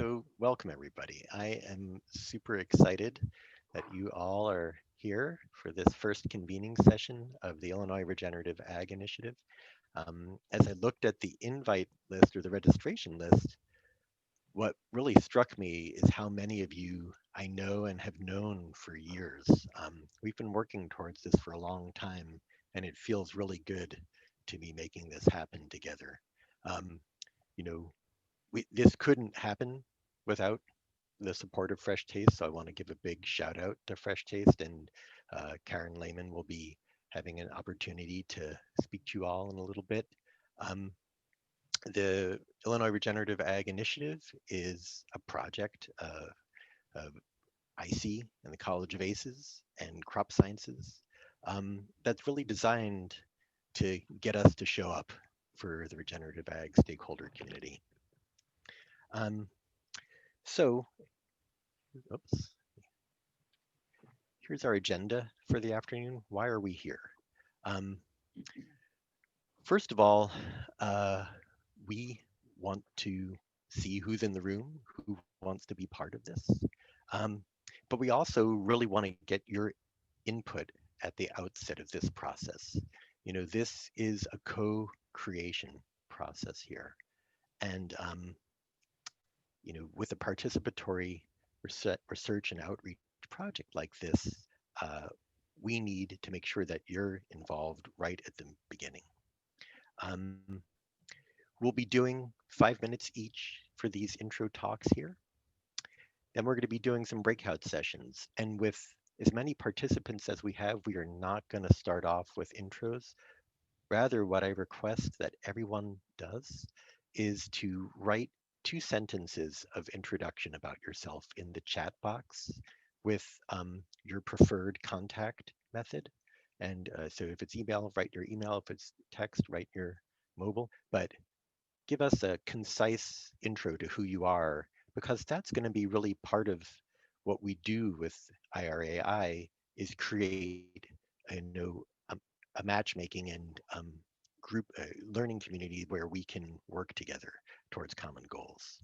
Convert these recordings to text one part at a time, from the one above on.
So welcome everybody. I am super excited that you all are here for this first convening session of the Illinois Regenerative Ag Initiative. As I looked at the invite list or the registration list, what really struck me is how many of you I know and have known for years. We've been working towards this for a long time, and it feels really good to be making this happen together. Um, you know, this couldn't happen without the support of Fresh Taste. So I want to give a big shout out to Fresh Taste, and Karen Lehman will be having an opportunity to speak to you all in a little bit. Um, the Illinois Regenerative Ag Initiative is a project of iSEE and the College of ACES and Crop Sciences that's really designed to get us to show up for the regenerative ag stakeholder community. Um, so, oops, here's our agenda for the afternoon. Why are we here? Um, First of all, uh, we want to see who's in the room, who wants to be part of this. Um, but we also really want to get your input at the outset of this process. This is a co-creation process here. And, with a participatory research and outreach project like this, uh, we need to make sure that you're involved right at the beginning. Um, we'll be doing 5 minutes each for these intro talks here. Then we're going to be doing some breakout sessions. And with as many participants as we have, we are not going to start off with intros. Rather, what I request that everyone does is to write 2 sentences of introduction about yourself in the chat box with your preferred contact method. And so if it's email, write your email. If it's text, write your mobile. But give us a concise intro to who you are, because that's going to be really part of what we do with IRAI is create, a matchmaking and group learning community where we can work together towards common goals.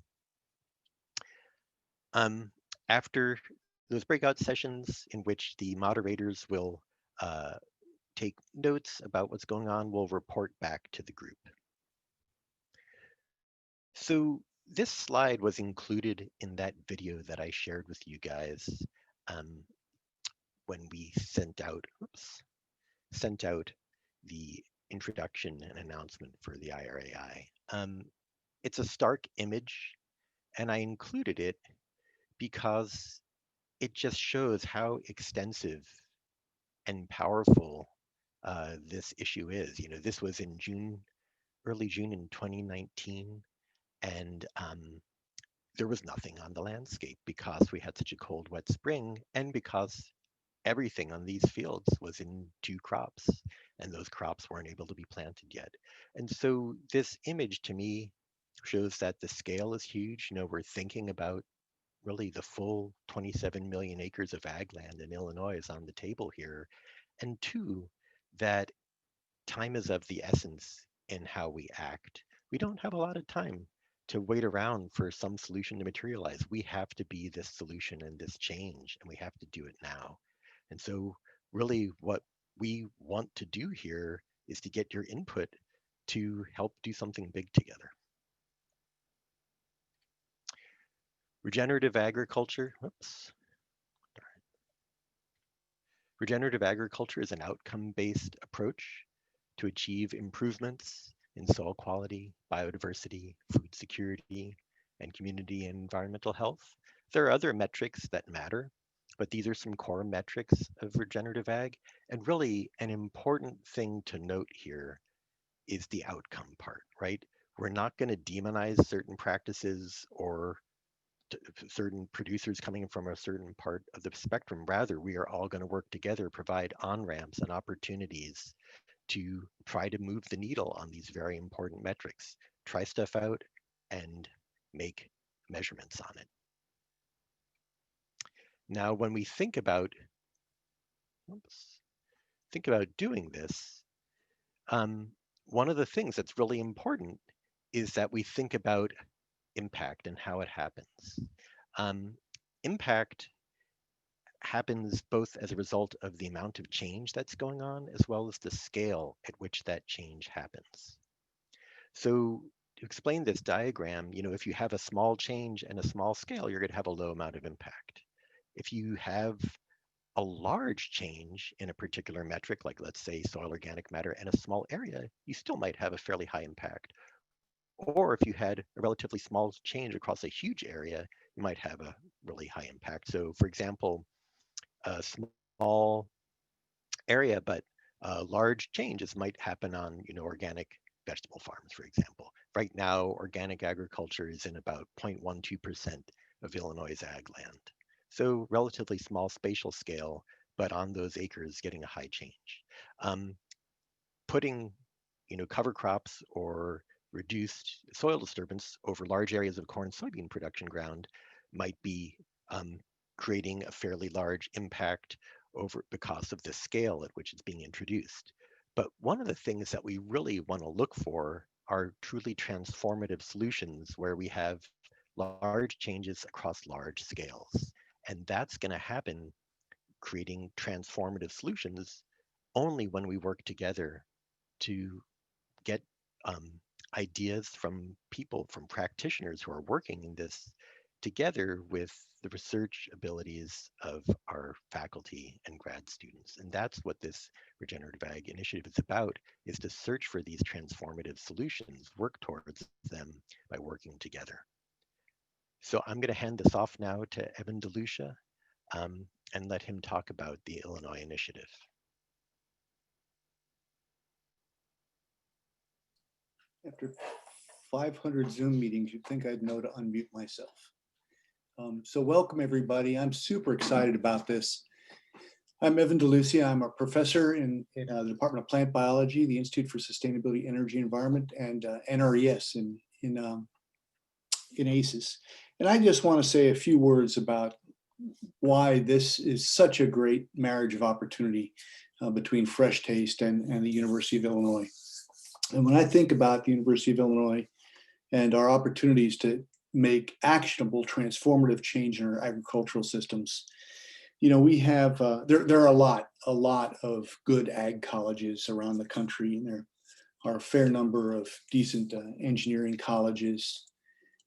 Um, After those breakout sessions in which the moderators will uh, take notes about what's going on, we'll report back to the group. So this slide was included in that video that I shared with you guys um, when we sent out the introduction and announcement for the IRAI. It's a stark image, and I included it because it just shows how extensive and powerful this issue is. This was in early June in 2019, and there was nothing on the landscape because we had such a cold, wet spring, and because everything on these fields was in 2 crops, and those crops weren't able to be planted yet. And so this image to me shows that the scale is huge. We're thinking about really the full 27 million acres of ag land in Illinois is on the table here. And two, that time is of the essence in how we act. We don't have a lot of time to wait around for some solution to materialize. We have to be this solution and this change, and we have to do it now. And so, really, what we want to do here is to get your input to help do something big together. Regenerative agriculture, whoops. Regenerative agriculture is an outcome-based approach to achieve improvements in soil quality, biodiversity, food security, and community and environmental health. There are other metrics that matter, but these are some core metrics of regenerative ag. And really, an important thing to note here is the outcome part, right? We're not going to demonize certain practices or certain producers coming from a certain part of the spectrum. Rather, we are all going to work together, provide on-ramps and opportunities to try to move the needle on these very important metrics. Try stuff out and make measurements on it. Now, when we think about doing this, one of the things that's really important is that we think about impact and how it happens. Um, Impact happens both as a result of the amount of change that's going on, as well as the scale at which that change happens. So to explain this diagram, if you have a small change and a small scale, you're going to have a low amount of impact. If you have a large change in a particular metric, like let's say soil organic matter, and a small area, you still might have a fairly high impact. Or if you had a relatively small change across a huge area, you might have a really high impact. So for example, a small area, but large changes might happen on, organic vegetable farms, for example. Right now, organic agriculture is in about 0.12% of Illinois' ag land. So relatively small spatial scale, but on those acres getting a high change. Um, Putting, cover crops or reduced soil disturbance over large areas of corn soybean production ground might be um, creating a fairly large impact over because of the scale at which it's being introduced. But one of the things that we really want to look for are truly transformative solutions where we have large changes across large scales. And that's going to happen creating transformative solutions only when we work together to get um, ideas from people, from practitioners who are working in this together with the research abilities of our faculty and grad students. And that's what this Regenerative Ag initiative is about, is to search for these transformative solutions, work towards them by working together. So I'm going to hand this off now to Evan DeLucia and let him talk about the Illinois initiative. After 500 Zoom meetings, you'd think I'd know to unmute myself. So welcome everybody. I'm super excited about this. I'm Evan DeLucia. I'm a professor in the Department of Plant Biology, the Institute for Sustainability, Energy, Environment, and NRES in ACES. And I just want to say a few words about why this is such a great marriage of opportunity between Fresh Taste and the University of Illinois. And when I think about the University of Illinois and our opportunities to make actionable, transformative change in our agricultural systems, we have, there are a lot of good ag colleges around the country, and there are a fair number of decent engineering colleges.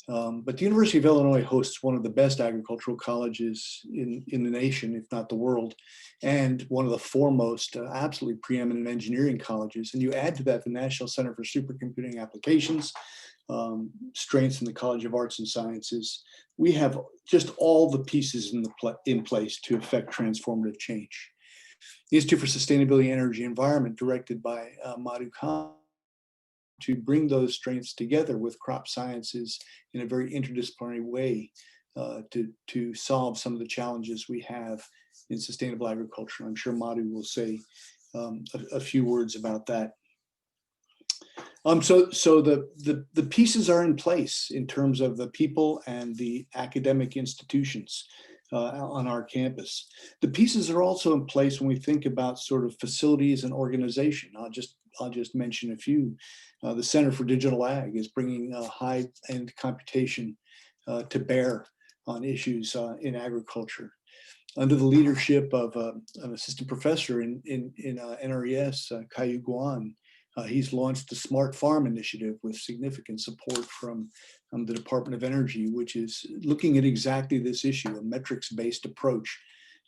But the University of Illinois hosts one of the best agricultural colleges in the nation, if not the world, and one of the foremost, absolutely preeminent engineering colleges. And you add to that the National Center for Supercomputing Applications, strengths in the College of Arts and Sciences. We have just all the pieces in place to effect transformative change. The Institute for Sustainability, Energy, Environment, directed by Madhu, to bring those strengths together with crop sciences in a very interdisciplinary way to solve some of the challenges we have in sustainable agriculture. I'm sure Madhu will say a few words about that. So the pieces are in place in terms of the people and the academic institutions on our campus. The pieces are also in place when we think about sort of facilities and organization. I'll just mention a few. The Center for Digital Ag is bringing high-end computation to bear on issues in agriculture. Under the leadership of an assistant professor in NRES, Caillou Guan, he's launched the Smart Farm Initiative with significant support from the Department of Energy, which is looking at exactly this issue, a metrics-based approach.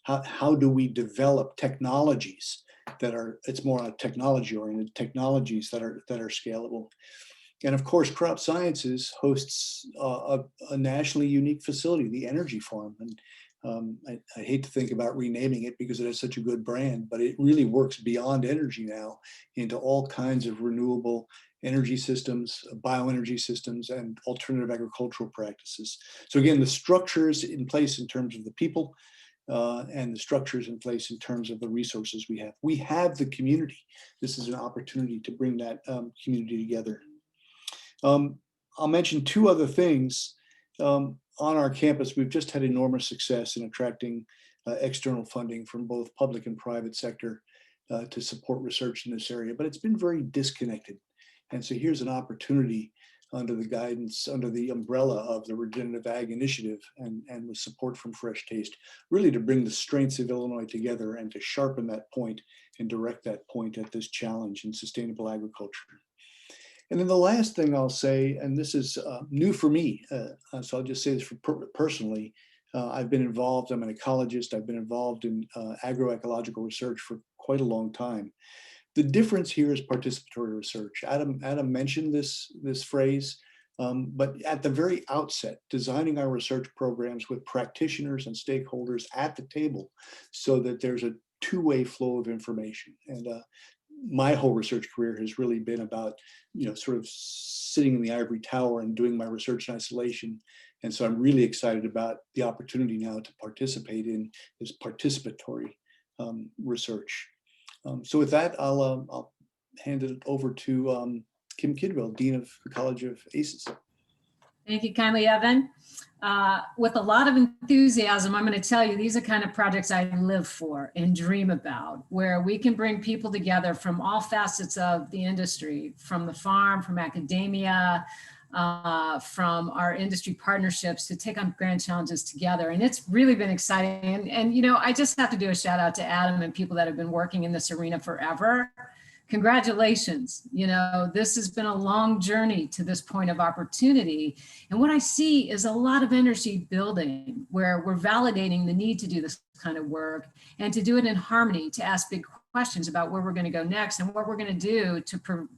How do we develop technologies that are, it's more on technology-oriented technologies that are scalable. And of course, Crop Sciences hosts a nationally unique facility, the Energy Farm. And I hate to think about renaming it because it has such a good brand, but it really works beyond energy now into all kinds of renewable energy systems, bioenergy systems, and alternative agricultural practices. So again, the structures in place in terms of the people, and the structures in place in terms of the resources we have. We have the community. This is an opportunity to bring that community together. I'll mention two other things. On our campus, we've just had enormous success in attracting external funding from both public and private sector to support research in this area, but it's been very disconnected. And so here's an opportunity under the guidance, under the umbrella of the Regenerative Ag Initiative and with support from Fresh Taste, really to bring the strengths of Illinois together and to sharpen that point and direct that point at this challenge in sustainable agriculture. And then the last thing I'll say, and this is new for me, so I'll just say this personally, I've been involved, I'm an ecologist, I've been involved in agroecological research for quite a long time. The difference here is participatory research. Adam mentioned this phrase, but at the very outset, designing our research programs with practitioners and stakeholders at the table so that there's a two-way flow of information. And my whole research career has really been about, sort of sitting in the ivory tower and doing my research in isolation. And so I'm really excited about the opportunity now to participate in this participatory research. So with that, I'll hand it over to Kim Kidwell, Dean of the College of ACES. Thank you kindly, Evan. With a lot of enthusiasm, I'm going to tell you, these are kind of projects I live for and dream about, where we can bring people together from all facets of the industry, from the farm, from academia, from our industry partnerships, to take on grand challenges together. And it's really been exciting. And I just have to do a shout out to Adam and people that have been working in this arena forever. Congratulations. This has been a long journey to this point of opportunity. And what I see is a lot of energy building, where we're validating the need to do this kind of work and to do it in harmony, to ask big questions about where we're going to go next and what we're going to do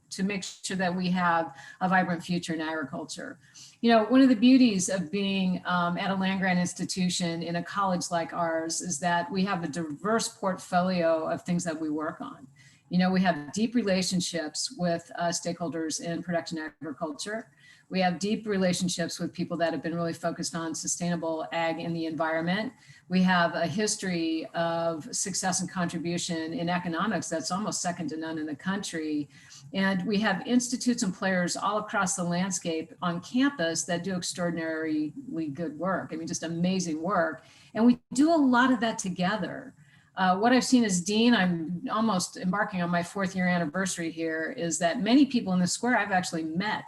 to make sure that we have a vibrant future in agriculture. One of the beauties of being at a land-grant institution in a college like ours is that we have a diverse portfolio of things that we work on. We have deep relationships with stakeholders in production agriculture. We have deep relationships with people that have been really focused on sustainable ag and the environment. We have a history of success and contribution in economics that's almost second to none in the country. And we have institutes and players all across the landscape on campus that do extraordinarily good work. I mean, just amazing work. And we do a lot of that together. What I've seen as dean, I'm almost embarking on my 4th year anniversary here, is that many people in the square I've actually met,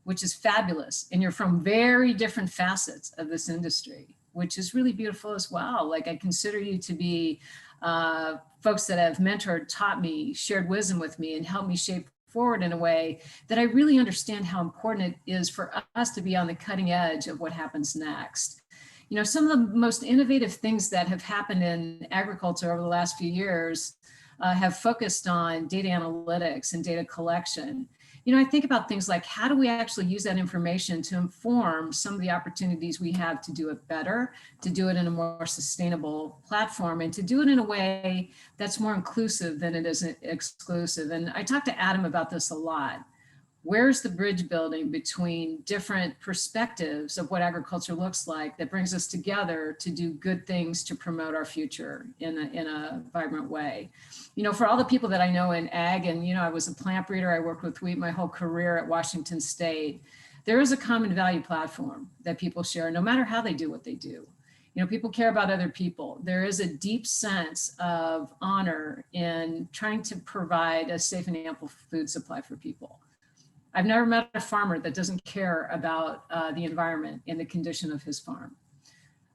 which is fabulous. And you're from very different facets of this industry, which is really beautiful as well. Like, I consider you to be folks that have mentored, taught me, shared wisdom with me, and helped me shape forward in a way that I really understand how important it is for us to be on the cutting edge of what happens next. Some of the most innovative things that have happened in agriculture over the last few years have focused on data analytics and data collection. I think about things like, how do we actually use that information to inform some of the opportunities we have to do it better, to do it in a more sustainable platform, and to do it in a way that's more inclusive than it is exclusive. And I talked to Adam about this a lot. Where's the bridge building between different perspectives of what agriculture looks like that brings us together to do good things to promote our future in a vibrant way? For all the people that I know in ag, and I was a plant breeder, I worked with wheat my whole career at Washington State, there is a common value platform that people share, no matter how they do what they do. People care about other people. There is a deep sense of honor in trying to provide a safe and ample food supply for people. I've never met a farmer that doesn't care about the environment and the condition of his farm.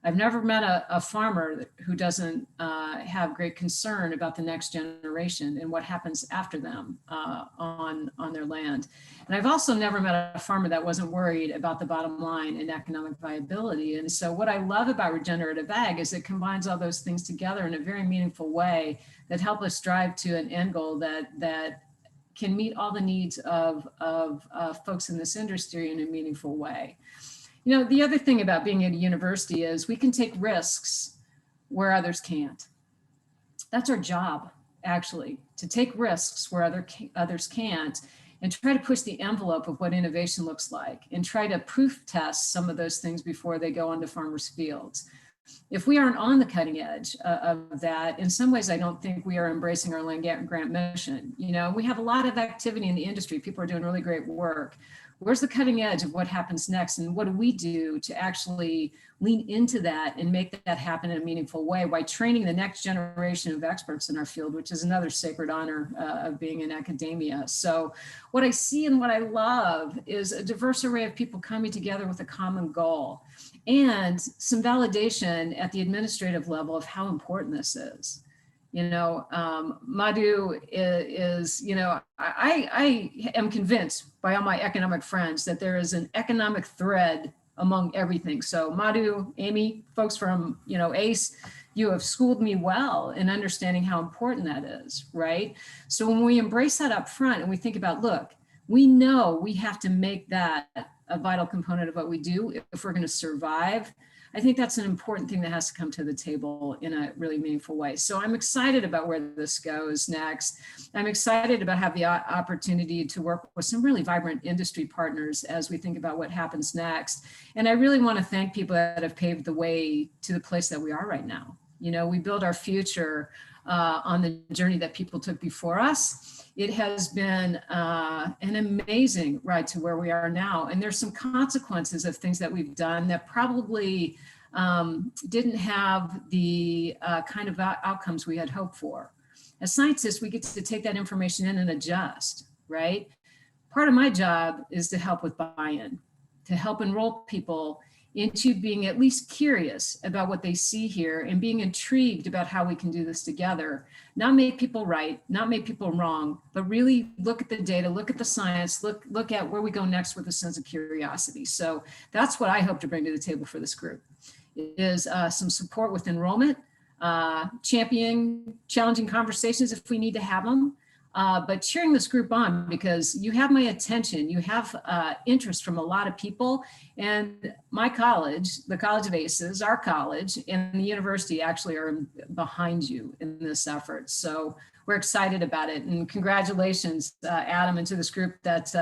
I've never met a farmer who doesn't have great concern about the next generation and what happens after them on their land. And I've also never met a farmer that wasn't worried about the bottom line and economic viability. And so what I love about regenerative ag is it combines all those things together in a very meaningful way that help us drive to an end goal that can meet all the needs of folks in this industry in a meaningful way. The other thing about being at a university is we can take risks where others can't. That's our job, actually, to take risks where others can't, and try to push the envelope of what innovation looks like, and try to proof test some of those things before they go onto farmers' fields. If we aren't on the cutting edge of that, in some ways, I don't think we are embracing our land grant mission. We have a lot of activity in the industry. People are doing really great work. where's the cutting edge of what happens next, and what do we do to actually lean into that and make that happen in a meaningful way by training the next generation of experts in our field, which is another sacred honor of being in academia. So what I see and what I love is a diverse array of people coming together with a common goal and some validation at the administrative level of how important this is. You know, Madhu is, you know, I am convinced by all my economic friends that there is an economic thread among everything. So Madhu, Amy, folks from, you know, ACE, you have schooled me well in understanding how important that is, right? So when we embrace that up front and we think about, look, we know we have to make that a vital component of what we do if we're going to survive. I think that's an important thing that has to come to the table in a really meaningful way. So I'm excited about where this goes next. I'm excited about having the opportunity to work with some really vibrant industry partners as we think about what happens next. And I really want to thank people that have paved the way to the place that we are right now. You know, we build our future on the journey that people took before us. It has been an amazing ride to where we are now. And there's some consequences of things that we've done that probably didn't have the kind of outcomes we had hoped for. As scientists, we get to take that information in and adjust, right? Part of my job is to help with buy-in, to help enroll people into being at least curious about what they see here and being intrigued about how we can do this together. Not make people right, not make people wrong, but really look at the data, look at the science, look at where we go next with a sense of curiosity. So that's what I hope to bring to the table for this group, is some support with enrollment, championing challenging conversations if we need to have them, but cheering this group on, because you have my attention, you have interest from a lot of people, and my college, the College of ACES, our college, and the university actually are behind you in this effort. So we're excited about it, and congratulations, Adam, and to this group that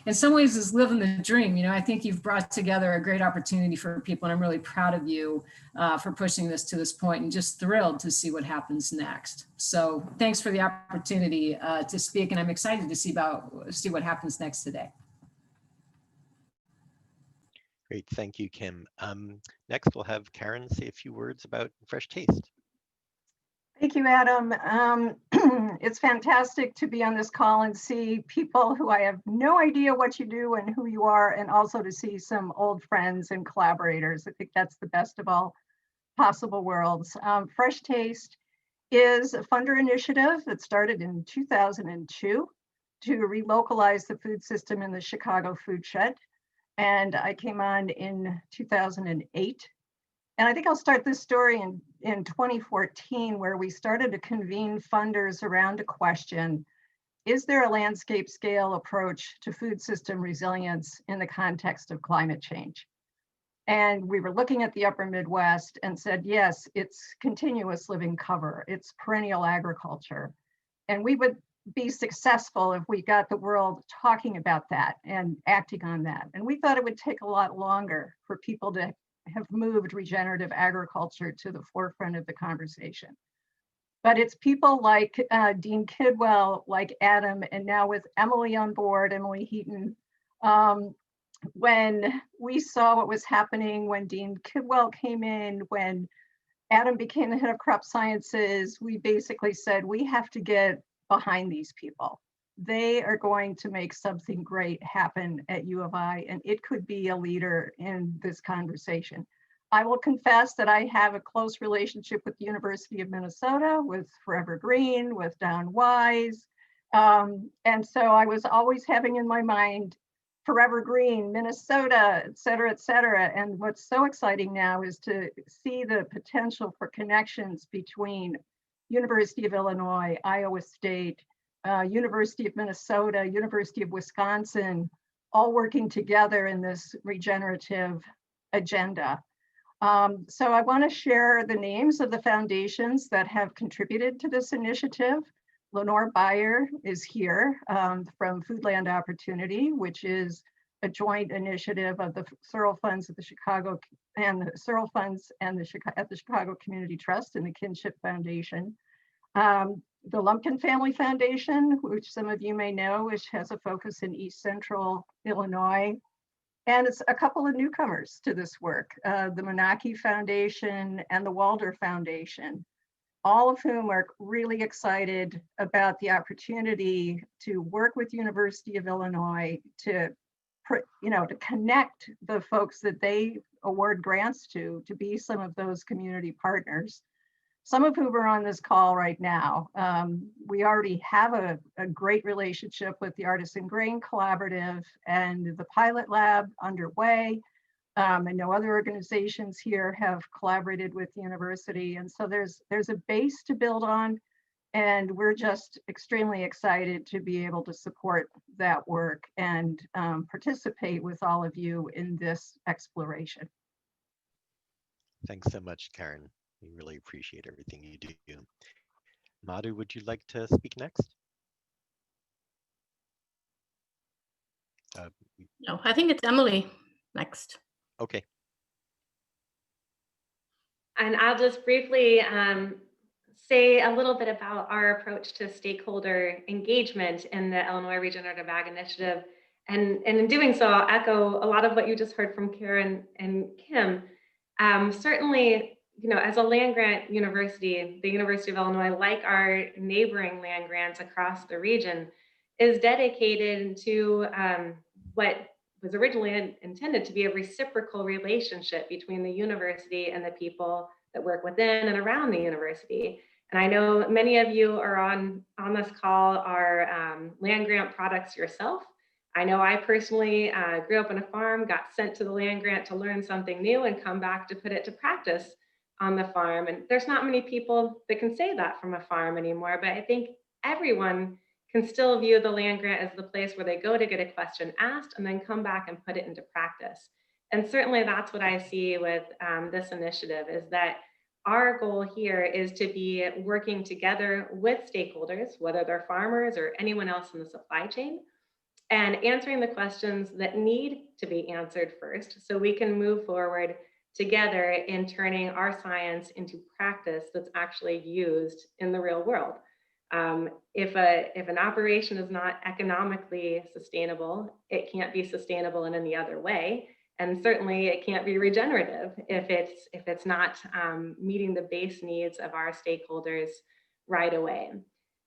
in some ways is living the dream. You know, I think you've brought together a great opportunity for people, and I'm really proud of you for pushing this to this point, and just thrilled to see what happens next. So thanks for the opportunity to speak, and I'm excited to see what happens next today. Great, thank you, Kim. Next, we'll have Karen say a few words about Fresh Taste. Thank you, Adam. It's fantastic to be on this call and see people who I have no idea what you do and who you are, and also to see some old friends and collaborators. I think that's the best of all possible worlds. Fresh Taste is a funder initiative that started in 2002 to relocalize the food system in the Chicago food shed. And I came on in 2008. And I think I'll start this story in 2014, where we started to convene funders around a question: is there a landscape scale approach to food system resilience in the context of climate change? And we were looking at the upper Midwest and said, yes, it's continuous living cover, it's perennial agriculture. And we would be successful if we got the world talking about that and acting on that. And we thought it would take a lot longer for people to have moved regenerative agriculture to the forefront of the conversation. But it's people like Dean Kidwell, like Adam, and now with Emily on board, Emily Heaton. When we saw what was happening, when Dean Kidwell came in, when Adam became the head of crop sciences, we basically said, we have to get behind these people. They are going to make something great happen at U of I, and it could be a leader in this conversation. I will confess that I have a close relationship with the University of Minnesota, with Forever Green, with Don Wise. And so I was always having in my mind Forever Green, Minnesota, et cetera, et cetera. And what's so exciting now is to see the potential for connections between University of Illinois, Iowa State, University of Minnesota, University of Wisconsin, all working together in this regenerative agenda. So I want to share the names of the foundations that have contributed to this initiative. Lenore Beyer is here from Foodland Opportunity, which is a joint initiative of the Searle Funds at the Chicago and the Searle Funds and at the Chicago Community Trust and the Kinship Foundation. the Lumpkin Family Foundation, which some of you may know, which has a focus in East Central Illinois. And it's a couple of newcomers to this work, the Menaki Foundation and the Walder Foundation, all of whom are really excited about the opportunity to work with University of Illinois to connect the folks that they award grants to be some of those community partners, some of whom are on this call right now. We already have a great relationship with the Artisan Grain Collaborative and the pilot lab underway. I know other organizations here have collaborated with the university. And so there's a base to build on. And we're just extremely excited to be able to support that work and participate with all of you in this exploration. Thanks so much, Karen. We really appreciate everything you do. Madhu, would you like to speak next? No, I think it's Emily next. Okay. And I'll just briefly say a little bit about our approach to stakeholder engagement in the Illinois Regenerative Ag Initiative. And in doing so, I'll echo a lot of what you just heard from Karen and Kim. Certainly, as a land grant university, the University of Illinois, like our neighboring land grants across the region, is dedicated to what was originally intended to be a reciprocal relationship between the university and the people that work within and around the university. And I know many of you are on this call are land grant products yourself. I know I personally grew up on a farm, got sent to the land grant to learn something new and come back to put it to practice on the farm. And there's not many people that can say that from a farm anymore, but I think everyone can still view the land grant as the place where they go to get a question asked and then come back and put it into practice. And certainly that's what I see with this initiative, is that our goal here is to be working together with stakeholders, whether they're farmers or anyone else in the supply chain, and answering the questions that need to be answered first so we can move forward together in turning our science into practice that's actually used in the real world. If an operation is not economically sustainable, it can't be sustainable in any other way. And certainly it can't be regenerative if it's not meeting the base needs of our stakeholders right away.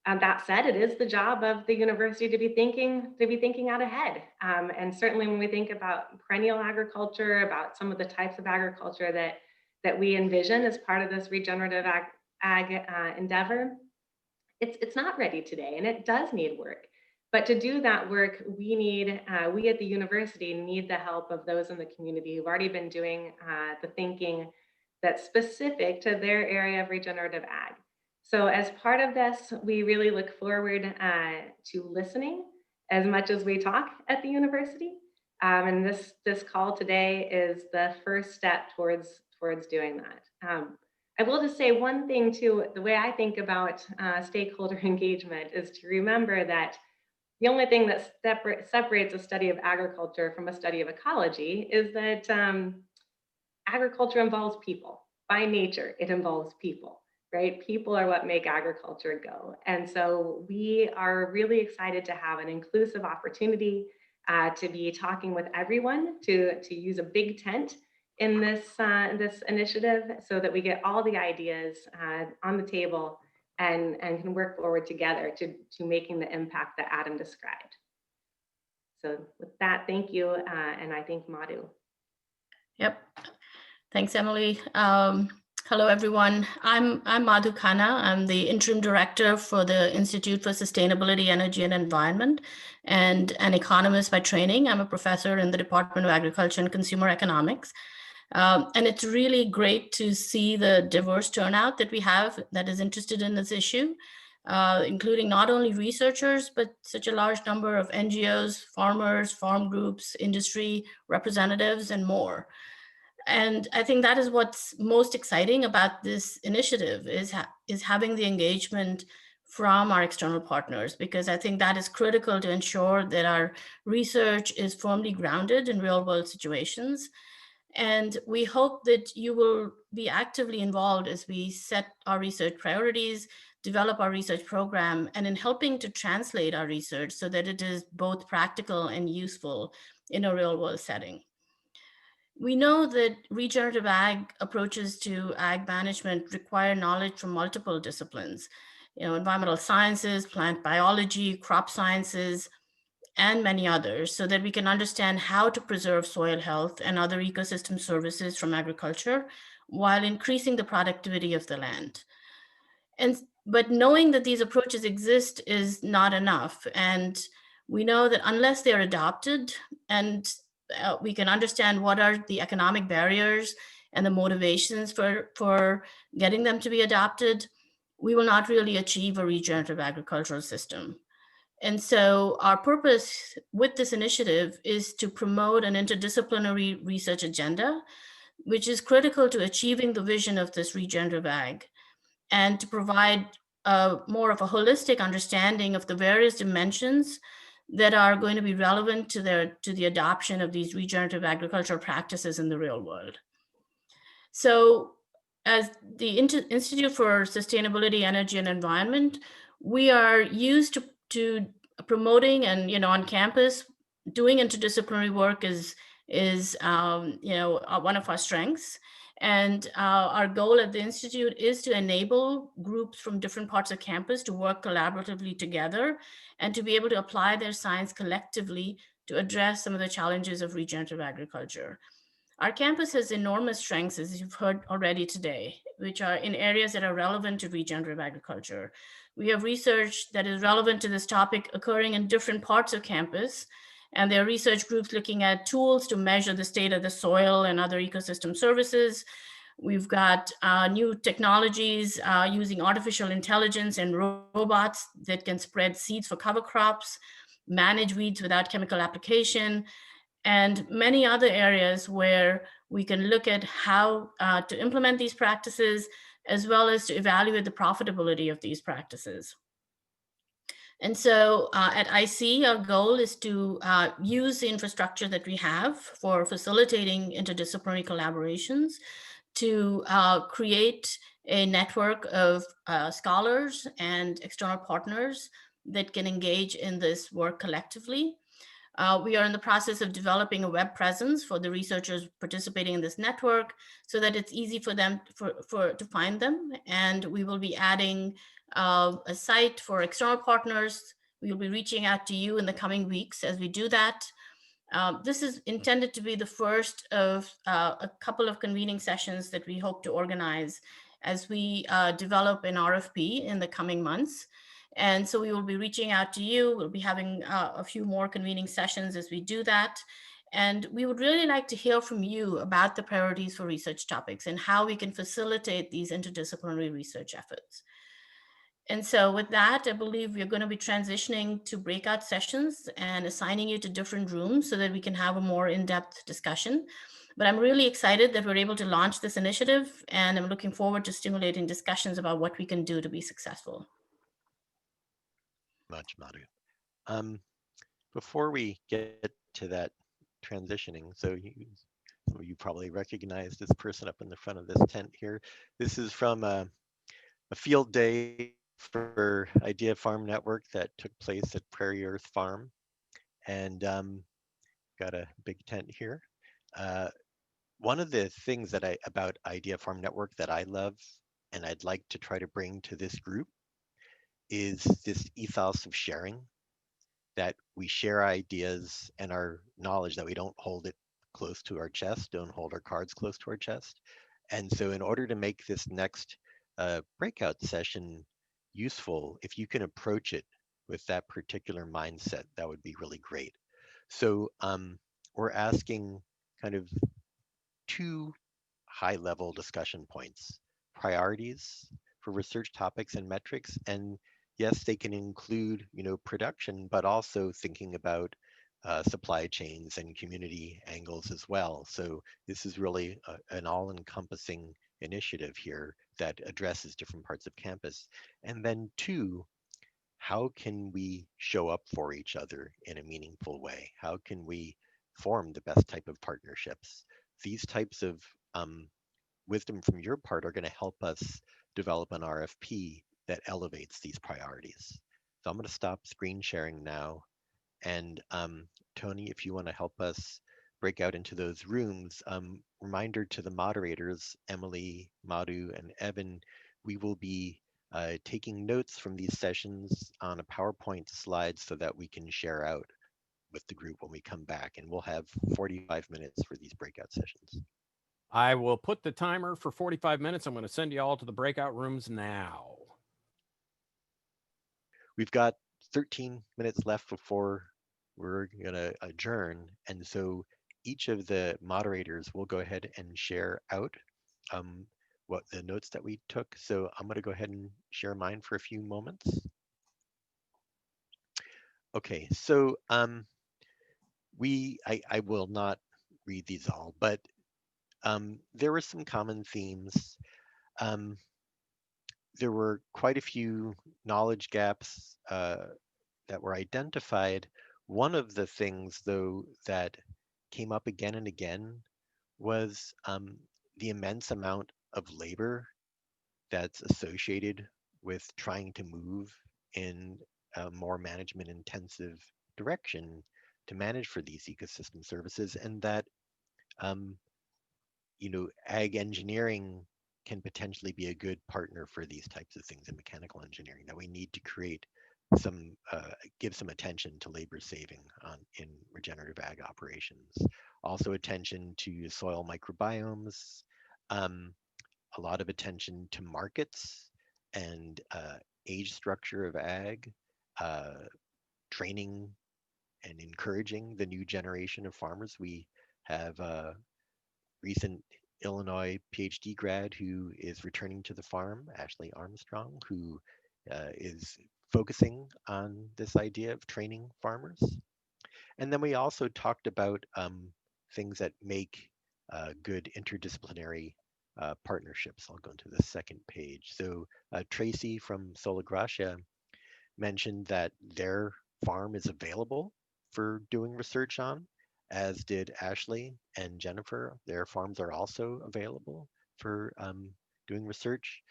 That said, it is the job of the university to be thinking out ahead. And certainly when we think about perennial agriculture, about some of the types of agriculture that we envision as part of this regenerative ag endeavor, it's not ready today, and it does need work. But to do that work, we at the university need the help of those in the community who've already been doing the thinking that's specific to their area of regenerative ag. So as part of this, we really look forward to listening as much as we talk at the university. And this call today is the first step towards doing that. I will just say one thing too, the way I think about stakeholder engagement is to remember that the only thing that separates a study of agriculture from a study of ecology is that agriculture involves people. By nature, it involves people, right? People are what make agriculture go. And so we are really excited to have an inclusive opportunity to be talking with everyone, to use a big tent in this initiative so that we get all the ideas on the table and can work forward together to making the impact that Adam described. So with that, thank you, and I thank Madhu. Yep, thanks, Emily. Hello, everyone. I'm Madhu Khanna. I'm the interim director for the Institute for Sustainability, Energy and Environment, and an economist by training. I'm a professor in the Department of Agriculture and Consumer Economics. And it's really great to see the diverse turnout that we have that is interested in this issue, including not only researchers, but such a large number of NGOs, farmers, farm groups, industry representatives, and more. And I think that is what's most exciting about this initiative is having the engagement from our external partners, because I think that is critical to ensure that our research is firmly grounded in real world situations. And we hope that you will be actively involved as we set our research priorities, develop our research program, and in helping to translate our research so that it is both practical and useful in a real world setting. We know that regenerative ag approaches to ag management require knowledge from multiple disciplines, environmental sciences, plant biology, crop sciences, and many others, so that we can understand how to preserve soil health and other ecosystem services from agriculture while increasing the productivity of the land. But knowing that these approaches exist is not enough. And we know that unless they're adopted and we can understand what are the economic barriers and the motivations for getting them to be adopted, we will not really achieve a regenerative agricultural system. And so our purpose with this initiative is to promote an interdisciplinary research agenda, which is critical to achieving the vision of this regenerative ag, and to provide more of a holistic understanding of the various dimensions that are going to be relevant to the adoption of these regenerative agricultural practices in the real world. So as the Institute for Sustainability, Energy and Environment, we are used to promoting and on campus, doing interdisciplinary work is one of our strengths. And our goal at the Institute is to enable groups from different parts of campus to work collaboratively together and to be able to apply their science collectively to address some of the challenges of regenerative agriculture. Our campus has enormous strengths, as you've heard already today, which are in areas that are relevant to regenerative agriculture. We have research that is relevant to this topic occurring in different parts of campus, and there are research groups looking at tools to measure the state of the soil and other ecosystem services. We've got new technologies using artificial intelligence and robots that can spread seeds for cover crops, manage weeds without chemical application, and many other areas where we can look at how to implement these practices, as well as to evaluate the profitability of these practices. And so at iSEE, our goal is to use the infrastructure that we have for facilitating interdisciplinary collaborations to create a network of scholars and external partners that can engage in this work collectively. We are in the process of developing a web presence for the researchers participating in this network so that it's easy for them to find them. And we will be adding a site for external partners. We will be reaching out to you in the coming weeks as we do that. This is intended to be the first of a couple of convening sessions that we hope to organize as we develop an RFP in the coming months. And so we will be reaching out to you. We'll be having a few more convening sessions as we do that. And we would really like to hear from you about the priorities for research topics and how we can facilitate these interdisciplinary research efforts. And so with that, I believe we're going to be transitioning to breakout sessions and assigning you to different rooms so that we can have a more in-depth discussion. But I'm really excited that we're able to launch this initiative, and I'm looking forward to stimulating discussions about what we can do to be successful. Much, Madhu. Before we get to that transitioning, so you probably recognize this person up in the front of this tent here. This is from a field day for Idea Farm Network that took place at Prairie Earth Farm, and got a big tent here. One of the things about Idea Farm Network that I love and I'd like to try to bring to this group is this ethos of sharing, that we share ideas and our knowledge, that we don't hold it close to our chest, don't hold our cards close to our chest. And so in order to make this next breakout session useful, if you can approach it with that particular mindset, that would be really great. So we're asking kind of two high-level discussion points: priorities for research topics and metrics, and yes, they can include, production, but also thinking about supply chains and community angles as well. So this is really an all-encompassing initiative here that addresses different parts of campus. And then two, how can we show up for each other in a meaningful way? How can we form the best type of partnerships? these types of wisdom from your part are going to help us develop an RFP that elevates these priorities. So I'm going to stop screen sharing now. And Tony, if you want to help us break out into those rooms, reminder to the moderators, Emily, Madhu, and Evan, we will be taking notes from these sessions on a PowerPoint slide so that we can share out with the group when we come back. And we'll have 45 minutes for these breakout sessions. I will put the timer for 45 minutes. I'm going to send you all to the breakout rooms now. We've got 13 minutes left before we're going to adjourn. And so each of the moderators will go ahead and share out what the notes that we took. So I'm going to go ahead and share mine for a few moments. Okay, so I will not read these all, but there were some common themes. There were quite a few knowledge gaps that were identified. One of the things, though, that came up again and again was the immense amount of labor that's associated with trying to move in a more management intensive direction to manage for these ecosystem services, and that ag engineering can potentially be a good partner for these types of things in mechanical engineering, that we need to create some, give some attention to labor saving in regenerative ag operations. Also attention to soil microbiomes, a lot of attention to markets and age structure of ag, training and encouraging the new generation of farmers. We have a recent Illinois PhD grad who is returning to the farm, Ashley Armstrong, who is focusing on this idea of training farmers. And then we also talked about things that make good interdisciplinary partnerships. I'll go into the second page. So Tracy from Sola Gracia mentioned that their farm is available for doing research on, as did Ashley and Jennifer. Their farms are also available for doing research.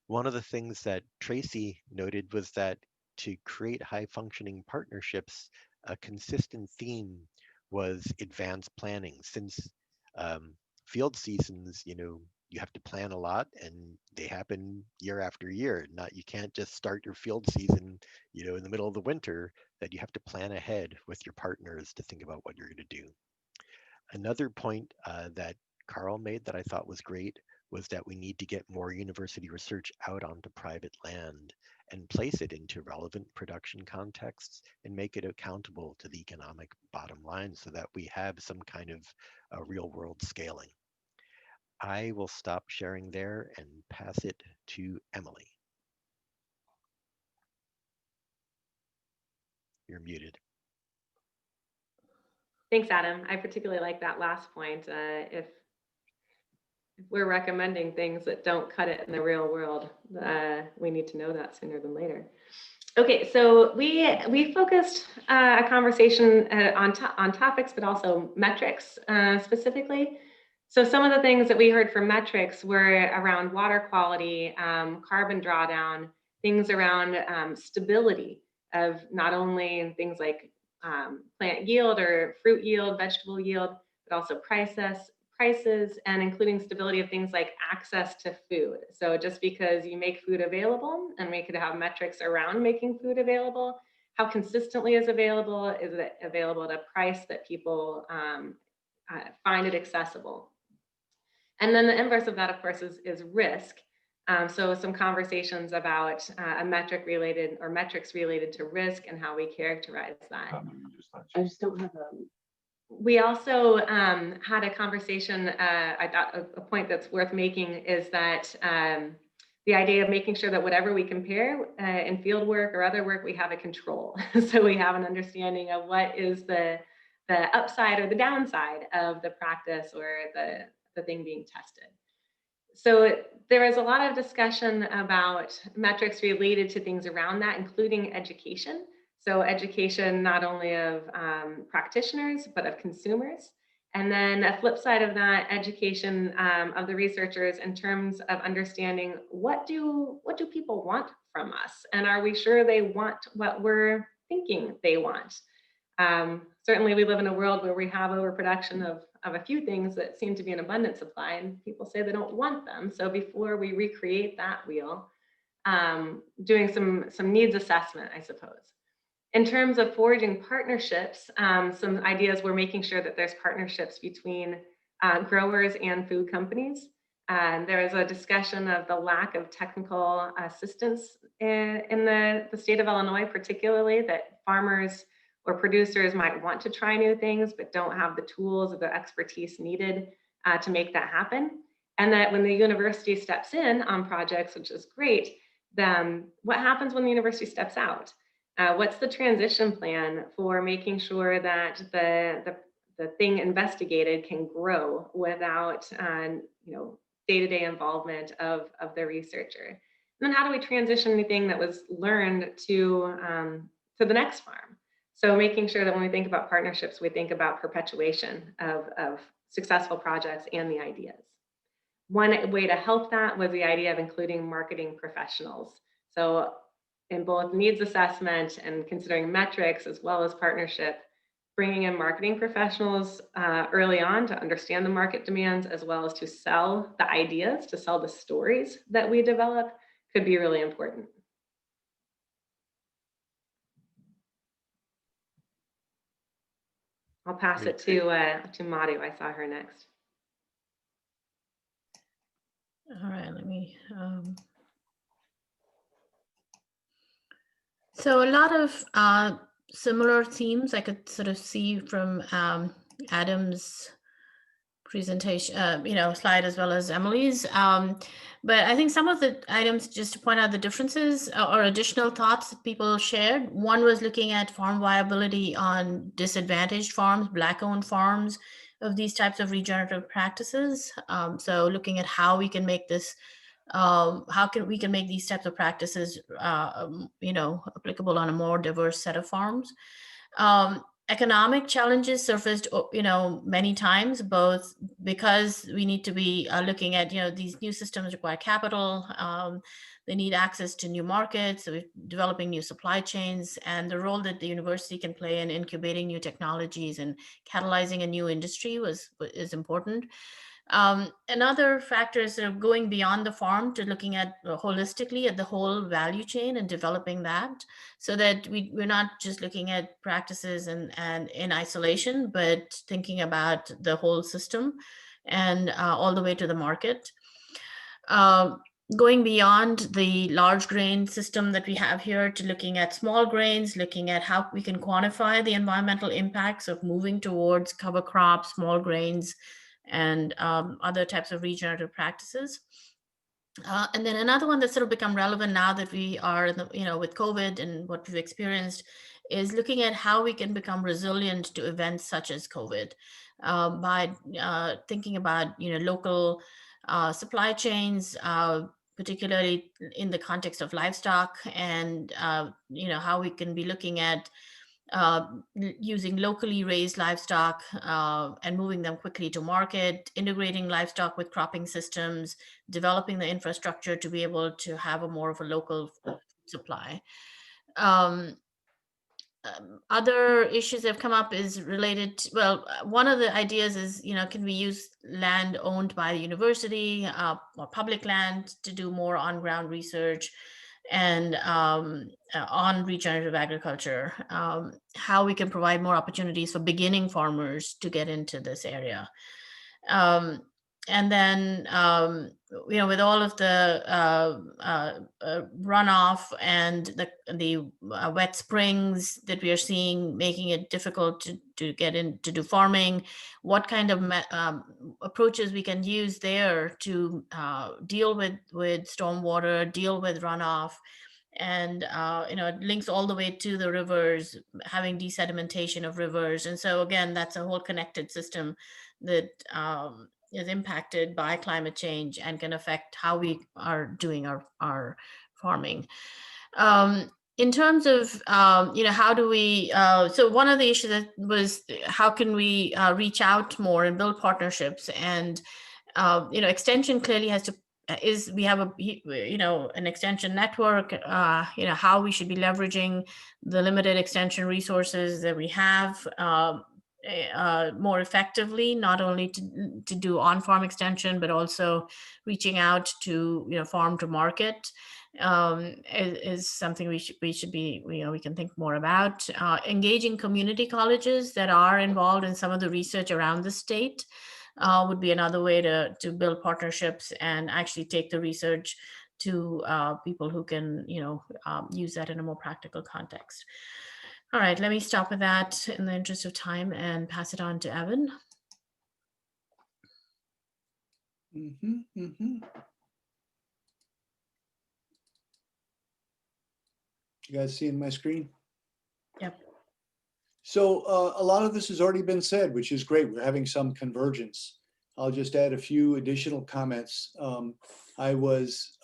One of the things that Tracy noted was that to create high functioning partnerships, a consistent theme was advanced planning. Since field seasons, you have to plan a lot and they happen year after year. You can't just start your field season, in the middle of the winter, that you have to plan ahead with your partners to think about what you're going to do. Another point that Carl made that I thought was great was that we need to get more university research out onto private land and place it into relevant production contexts and make it accountable to the economic bottom line so that we have some kind of real world scaling. I will stop sharing there and pass it to Emily. You're muted. Thanks, Adam. I particularly like that last point. If we're recommending things that don't cut it in the real world, we need to know that sooner than later. Okay, so we focused a conversation on topics, but also metrics specifically. So some of the things that we heard from metrics were around water quality, carbon drawdown, things around stability of not only things like plant yield or fruit yield, vegetable yield, but also prices, and including stability of things like access to food. So just because you make food available, and we could have metrics around making food available, how consistently is it available at a price that people find it accessible? And then the inverse of that, of course, is risk. So some conversations about a metric related or metrics related to risk and how we characterize that. I just don't have We also had a conversation, I thought a point that's worth making is that the idea of making sure that whatever we compare in field work or other work, we have a control. So we have an understanding of what is the upside or the downside of the practice or the thing being tested. So there is a lot of discussion about metrics related to things around that, including education. So education not only of practitioners, but of consumers. And then a flip side of that, education of the researchers in terms of understanding what do people want from us, and are we sure they want what we're thinking they want? Certainly, we live in a world where we have overproduction of a few things that seem to be in abundant supply, and people say they don't want them. So before we recreate that wheel, doing some needs assessment, I suppose. In terms of forging partnerships, some ideas we're making sure that there's partnerships between growers and food companies. There is a discussion of the lack of technical assistance in the state of Illinois, particularly that farmers or producers might want to try new things, but don't have the tools or the expertise needed to make that happen. And that when the university steps in on projects, which is great, then what happens when the university steps out? What's the transition plan for making sure that the thing investigated can grow without day-to-day involvement of the researcher? And then how do we transition anything that was learned to the next farm? So making sure that when we think about partnerships, we think about perpetuation of successful projects and the ideas. One way to help that was the idea of including marketing professionals. So in both needs assessment and considering metrics as well as partnership, bringing in marketing professionals early on to understand the market demands as well as to sell the ideas, to sell the stories that we develop could be really important. I'll pass it to Madhu. I saw her next. All right, let me. So a lot of similar themes I could sort of see from Adam's presentation, slide as well as Emily's. But I think some of the items, just to point out the differences or additional thoughts that people shared. One was looking at farm viability on disadvantaged farms, Black-owned farms of these types of regenerative practices. So looking at how we can make this, we can make these types of practices, applicable on a more diverse set of farms. Economic challenges surfaced, many times, both because we need to be looking at, these new systems require capital, they need access to new markets, so we're developing new supply chains, and the role that the university can play in incubating new technologies and catalyzing a new industry is important. Another factor is sort of going beyond the farm to looking at holistically at the whole value chain and developing that, so that we're not just looking at practices and in isolation, but thinking about the whole system and all the way to the market. Going beyond the large grain system that we have here to looking at small grains, looking at how we can quantify the environmental impacts of moving towards cover crops, small grains, and other types of regenerative practices. And then another one that's sort of become relevant now that we are, with COVID and what we've experienced, is looking at how we can become resilient to events such as COVID by thinking about, local supply chains, particularly in the context of livestock, and how we can be looking at using locally raised livestock and moving them quickly to market, integrating livestock with cropping systems, developing the infrastructure to be able to have a more of a local supply. Other issues that have come up is related to, well, one of the ideas is, can we use land owned by the university or public land to do more on-ground research and on regenerative agriculture, how we can provide more opportunities for beginning farmers to get into this area. And then, with all of the runoff and the wet springs that we are seeing, making it difficult to get in to do farming, what kind of approaches we can use there to deal with stormwater, deal with runoff, and it links all the way to the rivers, having desedimentation of rivers. And so again, that's a whole connected system that is impacted by climate change and can affect how we are doing our farming. in terms of, how do we, so one of the issues that was, how can we reach out more and build partnerships? And, extension clearly has to, we have an extension network, how we should be leveraging the limited extension resources that we have more effectively, not only to do on-farm extension, but also reaching out to, farm to market. Is something we should be, we can think more about. Engaging community colleges that are involved in some of the research around the state would be another way to build partnerships and actually take the research to people who can, use that in a more practical context. All right, let me stop with that in the interest of time and pass it on to Evan. You guys seeing my screen? Yep. So a lot of this has already been said, which is great. We're having some convergence. I'll just add a few additional comments. I was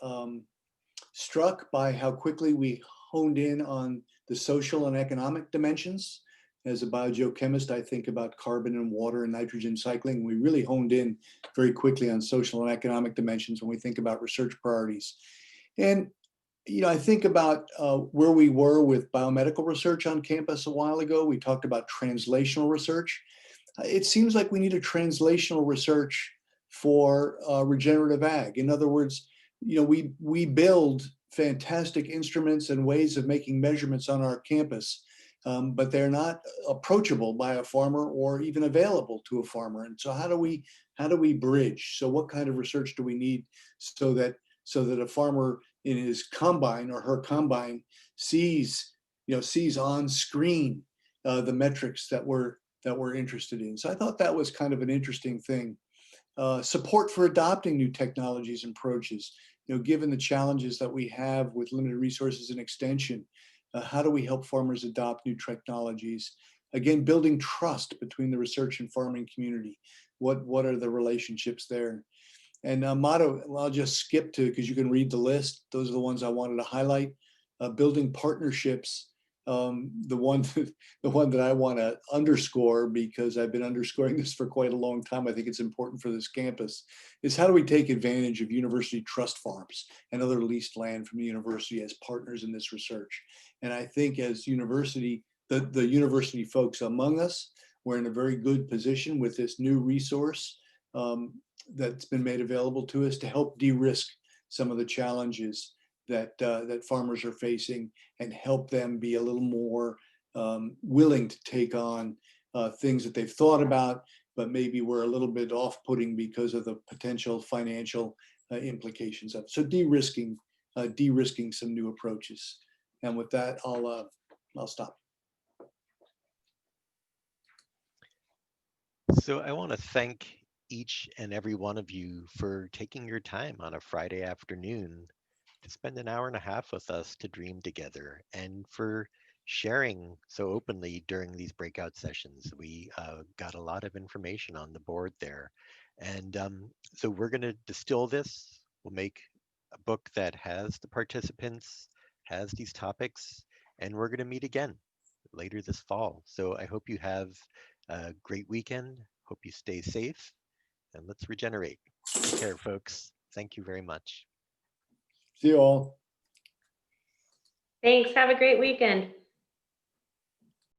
struck by how quickly we honed in on the social and economic dimensions. As a biogeochemist, I think about carbon and water and nitrogen cycling. We really honed in very quickly on social and economic dimensions when we think about research priorities. And I think about where we were with biomedical research on campus a while ago. We talked about translational research. It seems like we need a translational research for regenerative ag. In other words, we build fantastic instruments and ways of making measurements on our campus, but they're not approachable by a farmer or even available to a farmer. And so how do we bridge? So what kind of research do we need so that a farmer in his combine or her combine sees on screen the metrics that we're interested in? So I thought that was kind of an interesting thing. Support for adopting new technologies and approaches. Given the challenges that we have with limited resources and extension, how do we help farmers adopt new technologies? Again, building trust between the research and farming community. What are the relationships there? And Madhu, I'll just skip to, because you can read the list. Those are the ones I wanted to highlight. Building partnerships. The one that I want to underscore, because I've been underscoring this for quite a long time, I think it's important for this campus, is how do we take advantage of university trust farms and other leased land from the university as partners in this research? And I think as the university folks among us, we're in a very good position with this new resource that's been made available to us to help de-risk some of the challenges that farmers are facing and help them be a little more willing to take on things that they've thought about, but maybe were a little bit off-putting because of the potential financial implications of it. So de-risking some new approaches. And with that, I'll stop. So I want to thank each and every one of you for taking your time on a Friday afternoon to spend an hour and a half with us to dream together, and for sharing so openly during these breakout sessions. We got a lot of information on the board there. And so we're going to distill this. We'll make a book that has the participants, has these topics, and we're going to meet again later this fall. So I hope you have a great weekend. Hope you stay safe, and let's regenerate. Take care, folks. Thank you very much. See you all. Thanks. Have a great weekend.